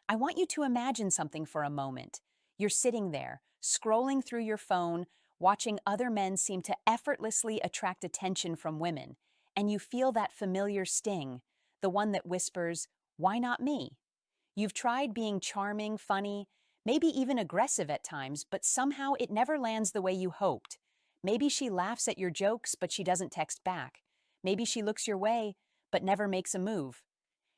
I want you to imagine something for a moment. You're sitting there, scrolling through your phone, watching other men seem to effortlessly attract attention from women, and you feel that familiar sting, the one that whispers, "Why not me?" You've tried being charming, funny, maybe even aggressive at times, but somehow it never lands the way you hoped. Maybe she laughs at your jokes, but she doesn't text back. Maybe she looks your way, but never makes a move.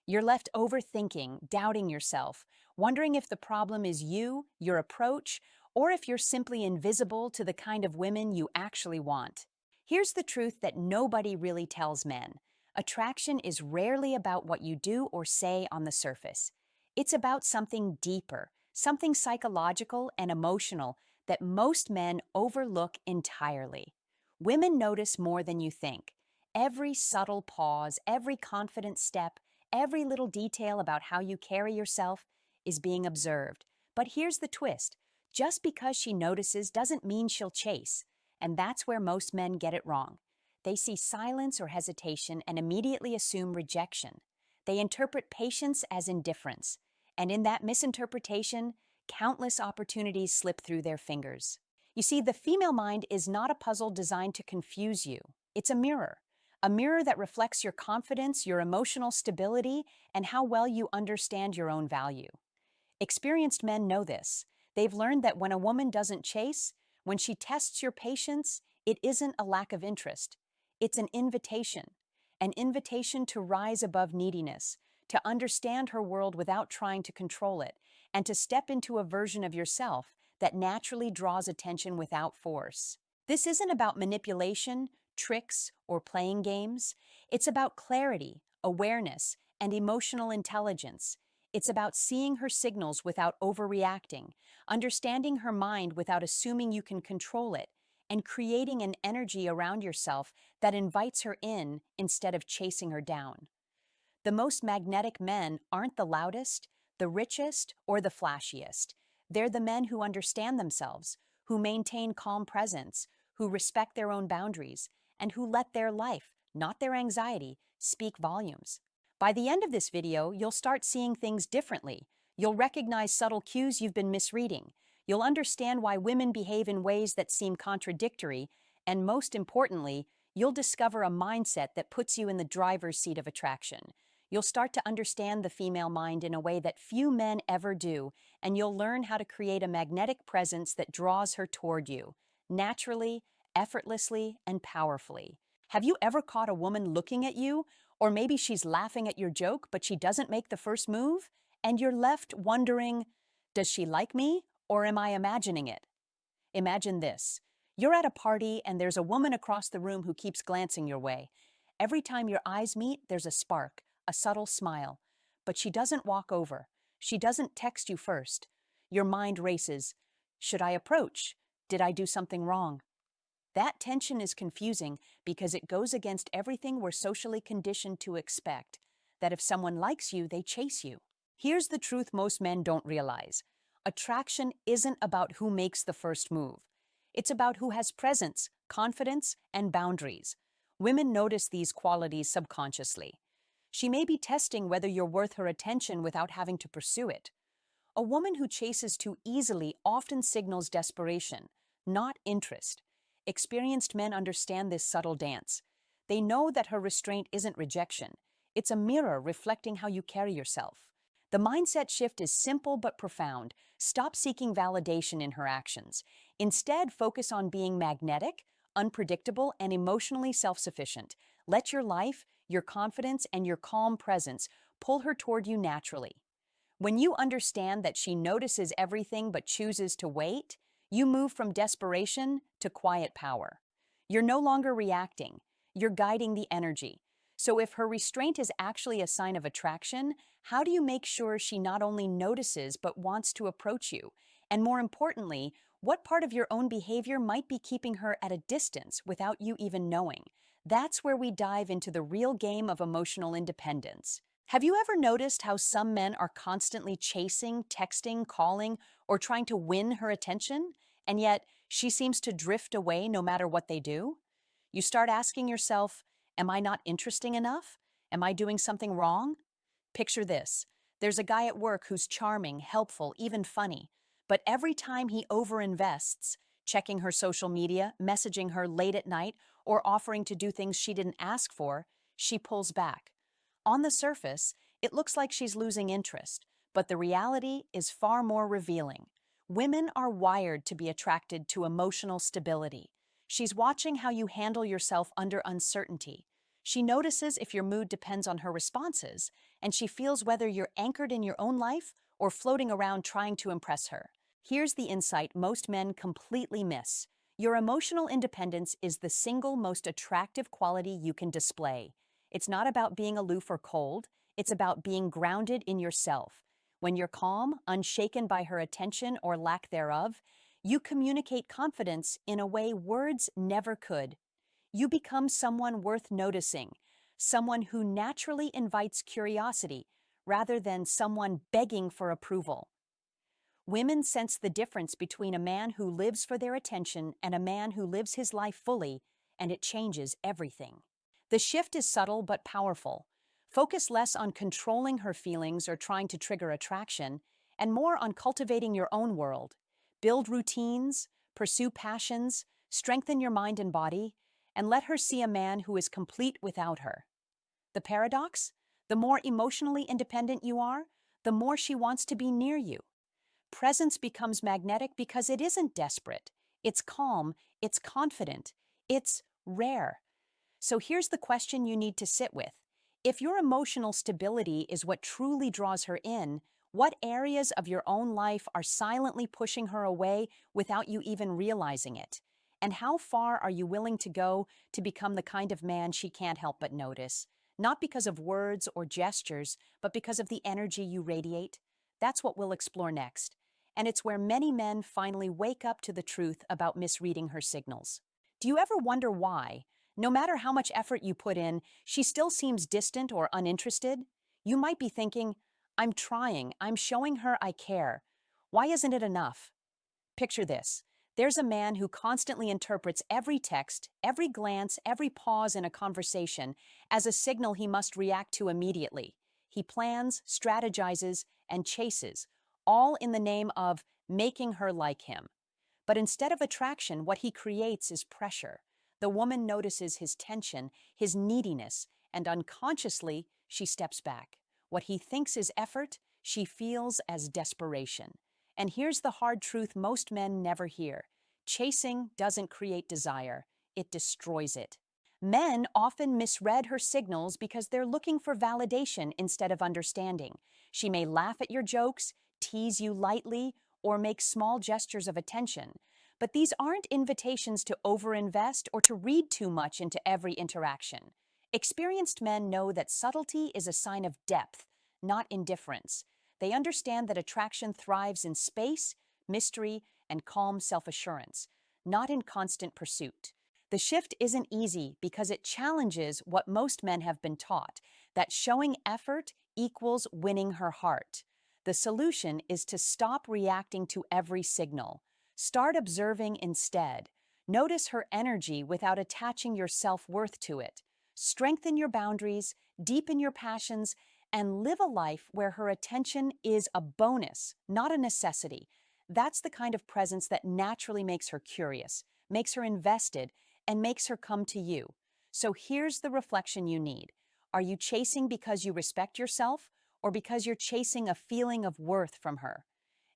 You're left overthinking, doubting yourself, wondering if the problem is you, your approach, or if you're simply invisible to the kind of women you actually want. Here's the truth that nobody really tells men. Attraction is rarely about what you do or say on the surface. It's about something deeper, something psychological and emotional that most men overlook entirely. Women notice more than you think. Every subtle pause, every confident step, every little detail about how you carry yourself is being observed. But here's the twist. Just because she notices doesn't mean she'll chase. And that's where most men get it wrong. They see silence or hesitation and immediately assume rejection. They interpret patience as indifference. And in that misinterpretation, countless opportunities slip through their fingers. You see, the female mind is not a puzzle designed to confuse you. It's a mirror that reflects your confidence, your emotional stability, and how well you understand your own value. Experienced men know this. They've learned that when a woman doesn't chase, when she tests your patience, it isn't a lack of interest. It's an invitation to rise above neediness, to understand her world without trying to control it, and to step into a version of yourself that naturally draws attention without force. This isn't about manipulation, tricks, or playing games. It's about clarity, awareness, and emotional intelligence. It's about seeing her signals without overreacting, understanding her mind without assuming you can control it, and creating an energy around yourself that invites her in instead of chasing her down. The most magnetic men aren't the loudest, the richest, or the flashiest. They're the men who understand themselves, who maintain calm presence, who respect their own boundaries, and who let their life, not their anxiety, speak volumes. By the end of this video, you'll start seeing things differently. You'll recognize subtle cues you've been misreading. You'll understand why women behave in ways that seem contradictory, and most importantly, you'll discover a mindset that puts you in the driver's seat of attraction. You'll start to understand the female mind in a way that few men ever do, and you'll learn how to create a magnetic presence that draws her toward you, naturally, effortlessly, and powerfully. Have you ever caught a woman looking at you, or maybe she's laughing at your joke, but she doesn't make the first move, and you're left wondering, does she like me, or am I imagining it? Imagine this. You're at a party and there's a woman across the room who keeps glancing your way. Every time your eyes meet, there's a spark, a subtle smile. But she doesn't walk over. She doesn't text you first. Your mind races. Should I approach? Did I do something wrong? That tension is confusing because it goes against everything we're socially conditioned to expect, that if someone likes you, they chase you. Here's the truth most men don't realize. Attraction isn't about who makes the first move. It's about who has presence, confidence, and boundaries. Women notice these qualities subconsciously. She may be testing whether you're worth her attention without having to pursue it. A woman who chases too easily often signals desperation, not interest. Experienced men understand this subtle dance. They know that her restraint isn't rejection. It's a mirror reflecting how you carry yourself. The mindset shift is simple but profound. Stop seeking validation in her actions. Instead, focus on being magnetic, unpredictable, and emotionally self-sufficient. Let your life, your confidence, and your calm presence pull her toward you naturally. When you understand that she notices everything but chooses to wait, you move from desperation to quiet power. You're no longer reacting, you're guiding the energy. So if her restraint is actually a sign of attraction, how do you make sure she not only notices but wants to approach you? And more importantly, what part of your own behavior might be keeping her at a distance without you even knowing? That's where we dive into the real game of emotional independence. Have you ever noticed how some men are constantly chasing, texting, calling, or trying to win her attention, and yet she seems to drift away no matter what they do? You start asking yourself, am I not interesting enough? Am I doing something wrong? Picture this. There's a guy at work who's charming, helpful, even funny. But every time he overinvests, checking her social media, messaging her late at night, or offering to do things she didn't ask for, she pulls back. On the surface, it looks like she's losing interest, but the reality is far more revealing. Women are wired to be attracted to emotional stability. She's watching how you handle yourself under uncertainty. She notices if your mood depends on her responses, and she feels whether you're anchored in your own life or floating around trying to impress her. Here's the insight most men completely miss. Your emotional independence is the single most attractive quality you can display. It's not about being aloof or cold, it's about being grounded in yourself. When you're calm, unshaken by her attention or lack thereof, you communicate confidence in a way words never could. You become someone worth noticing, someone who naturally invites curiosity rather than someone begging for approval. Women sense the difference between a man who lives for their attention and a man who lives his life fully, and it changes everything. The shift is subtle but powerful. Focus less on controlling her feelings or trying to trigger attraction, and more on cultivating your own world. Build routines, pursue passions, strengthen your mind and body, and let her see a man who is complete without her. The paradox? The more emotionally independent you are, the more she wants to be near you. Presence becomes magnetic because it isn't desperate. It's calm, it's confident, it's rare. So here's the question you need to sit with. If your emotional stability is what truly draws her in, what areas of your own life are silently pushing her away without you even realizing it? And how far are you willing to go to become the kind of man she can't help but notice? Not because of words or gestures, but because of the energy you radiate? That's what we'll explore next. And it's where many men finally wake up to the truth about misreading her signals. Do you ever wonder why, no matter how much effort you put in, she still seems distant or uninterested? You might be thinking, I'm trying, I'm showing her I care. Why isn't it enough? Picture this. There's a man who constantly interprets every text, every glance, every pause in a conversation as a signal he must react to immediately. He plans, strategizes, and chases, all in the name of making her like him. But instead of attraction, what he creates is pressure. The woman notices his tension, his neediness, and unconsciously, she steps back. What he thinks is effort, she feels as desperation. And here's the hard truth most men never hear. Chasing doesn't create desire, it destroys it. Men often misread her signals because they're looking for validation instead of understanding. She may laugh at your jokes, tease you lightly, or make small gestures of attention. But these aren't invitations to overinvest or to read too much into every interaction. Experienced men know that subtlety is a sign of depth, not indifference. They understand that attraction thrives in space, mystery, and calm self-assurance, not in constant pursuit. The shift isn't easy because it challenges what most men have been taught, that showing effort equals winning her heart. The solution is to stop reacting to every signal. Start observing instead. Notice her energy without attaching your self-worth to it. Strengthen your boundaries, deepen your passions, and live a life where her attention is a bonus, not a necessity. That's the kind of presence that naturally makes her curious, makes her invested, and makes her come to you. So here's the reflection you need. Are you chasing because you respect yourself, or because you're chasing a feeling of worth from her?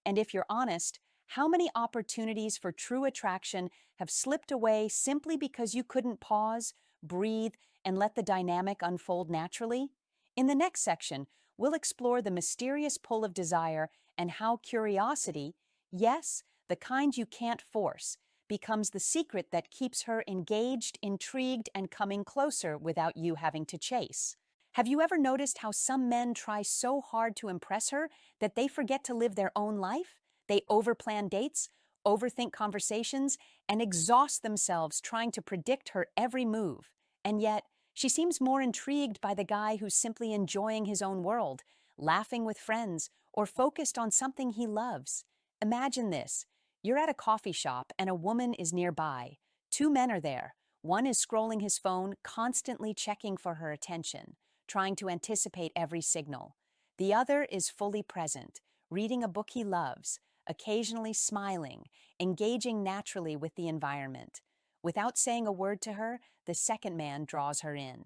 And if you're honest, how many opportunities for true attraction have slipped away simply because you couldn't pause, breathe, and let the dynamic unfold naturally? In the next section, we'll explore the mysterious pull of desire and how curiosity, yes, the kind you can't force, becomes the secret that keeps her engaged, intrigued, and coming closer without you having to chase. Have you ever noticed how some men try so hard to impress her that they forget to live their own life? They overplan dates, overthink conversations, and exhaust themselves trying to predict her every move. And yet, she seems more intrigued by the guy who's simply enjoying his own world, laughing with friends, or focused on something he loves. Imagine this. You're at a coffee shop and a woman is nearby. Two men are there. One is scrolling his phone, constantly checking for her attention, trying to anticipate every signal. The other is fully present, reading a book he loves, occasionally smiling, engaging naturally with the environment. Without saying a word to her, the second man draws her in.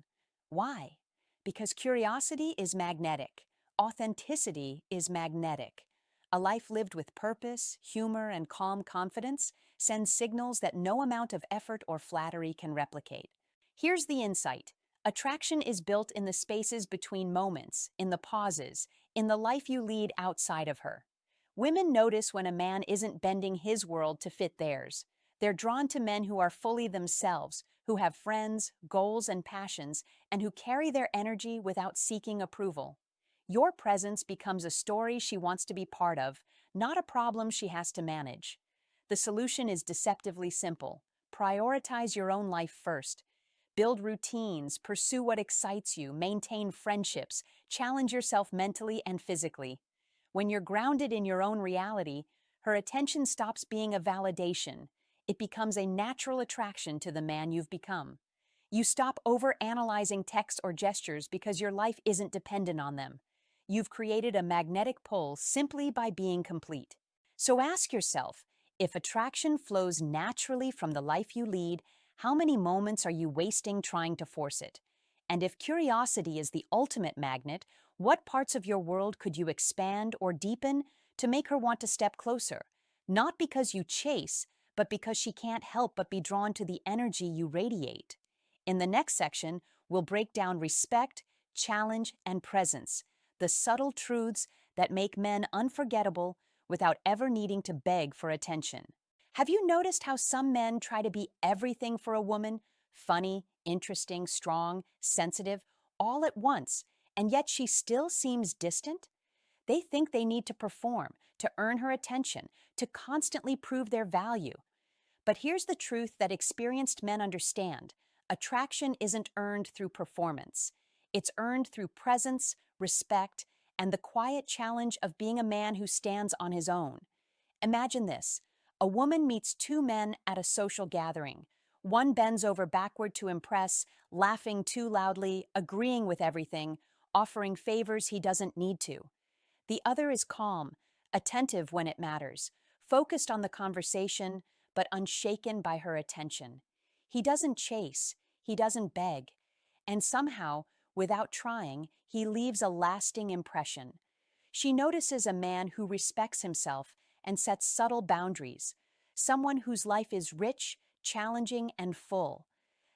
Why? Because curiosity is magnetic. Authenticity is magnetic. A life lived with purpose, humor, and calm confidence sends signals that no amount of effort or flattery can replicate. Here's the insight. Attraction is built in the spaces between moments, in the pauses, in the life you lead outside of her. Women notice when a man isn't bending his world to fit theirs. They're drawn to men who are fully themselves, who have friends, goals, and passions, and who carry their energy without seeking approval. Your presence becomes a story she wants to be part of, not a problem she has to manage. The solution is deceptively simple. Prioritize your own life first. Build routines, pursue what excites you, maintain friendships, challenge yourself mentally and physically. When you're grounded in your own reality, her attention stops being a validation. It becomes a natural attraction to the man you've become. You stop over-analyzing text or gestures because your life isn't dependent on them. You've created a magnetic pull simply by being complete. So ask yourself, if attraction flows naturally from the life you lead, how many moments are you wasting trying to force it? And if curiosity is the ultimate magnet, what parts of your world could you expand or deepen to make her want to step closer? Not because you chase, but because she can't help but be drawn to the energy you radiate. In the next section, we'll break down respect, challenge, and presence, the subtle truths that make men unforgettable without ever needing to beg for attention. Have you noticed how some men try to be everything for a woman? Funny, interesting, strong, sensitive, all at once, and yet she still seems distant? They think they need to perform, to earn her attention, to constantly prove their value. But here's the truth that experienced men understand. Attraction isn't earned through performance. It's earned through presence, respect, and the quiet challenge of being a man who stands on his own. Imagine this. A woman meets two men at a social gathering. One bends over backward to impress, laughing too loudly, agreeing with everything, offering favors he doesn't need to. The other is calm, attentive when it matters, focused on the conversation, but unshaken by her attention. He doesn't chase, he doesn't beg, and somehow, without trying, he leaves a lasting impression. She notices a man who respects himself and sets subtle boundaries, someone whose life is rich, challenging, and full.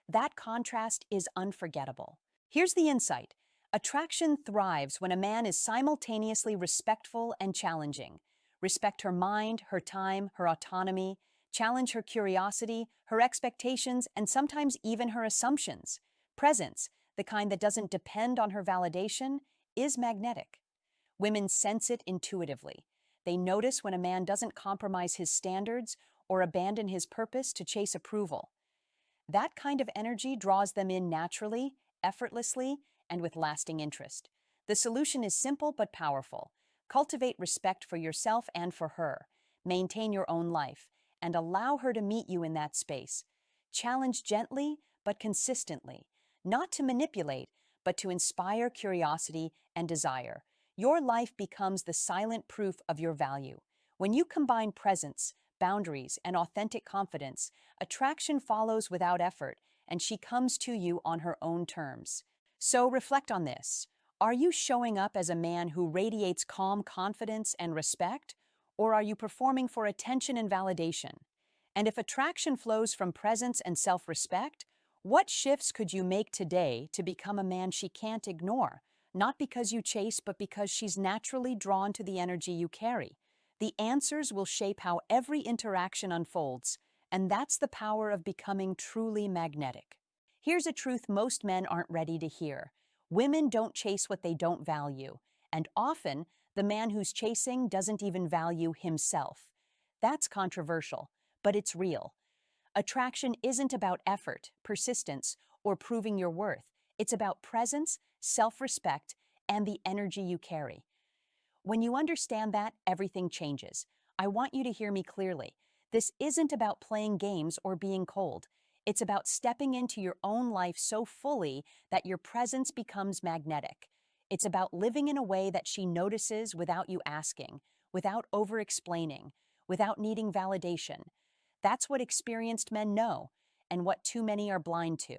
That contrast is unforgettable. Here's the insight. Attraction thrives when a man is simultaneously respectful and challenging. Respect her mind, her time, her autonomy. Challenge her curiosity, her expectations, and sometimes even her assumptions. Presence, the kind that doesn't depend on her validation, is magnetic. Women sense it intuitively. They notice when a man doesn't compromise his standards or abandon his purpose to chase approval. That kind of energy draws them in naturally, effortlessly, and with lasting interest. The solution is simple but powerful. Cultivate respect for yourself and for her. Maintain your own life, and allow her to meet you in that space. Challenge gently but consistently, not to manipulate, but to inspire curiosity and desire. Your life becomes the silent proof of your value. When you combine presence, boundaries, and authentic confidence, attraction follows without effort, and she comes to you on her own terms. So reflect on this. Are you showing up as a man who radiates calm confidence and respect, or are you performing for attention and validation? And if attraction flows from presence and self-respect, what shifts could you make today to become a man she can't ignore? Not because you chase, but because she's naturally drawn to the energy you carry. The answers will shape how every interaction unfolds, and that's the power of becoming truly magnetic. Here's a truth most men aren't ready to hear. Women don't chase what they don't value, and often the man who's chasing doesn't even value himself. That's controversial, but it's real. Attraction isn't about effort, persistence, or proving your worth. It's about presence, self-respect, and the energy you carry. When you understand that, everything changes. I want you to hear me clearly. This isn't about playing games or being cold. It's about stepping into your own life so fully that your presence becomes magnetic. It's about living in a way that she notices without you asking, without over-explaining, without needing validation. That's what experienced men know, and what too many are blind to.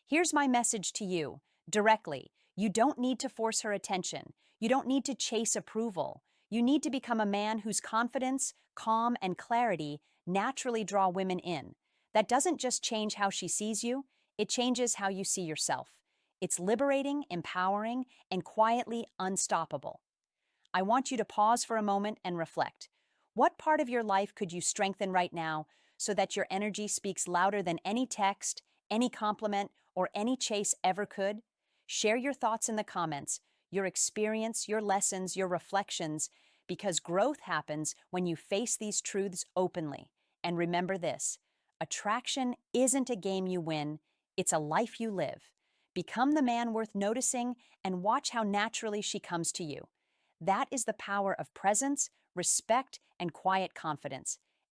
Here's my message to you, directly. You don't need to force her attention. You don't need to chase approval. You need to become a man whose confidence, calm, and clarity naturally draw women in. That doesn't just change how she sees you, it changes how you see yourself. It's liberating, empowering, and quietly unstoppable. I want you to pause for a moment and reflect. What part of your life could you strengthen right now so that your energy speaks louder than any text, any compliment, or any chase ever could? Share your thoughts in the comments, your experience, your lessons, your reflections, because growth happens when you face these truths openly. And remember this: attraction isn't a game you win, it's a life you live. Become the man worth noticing and watch how naturally she comes to you. That is the power of presence, respect, and quiet confidence.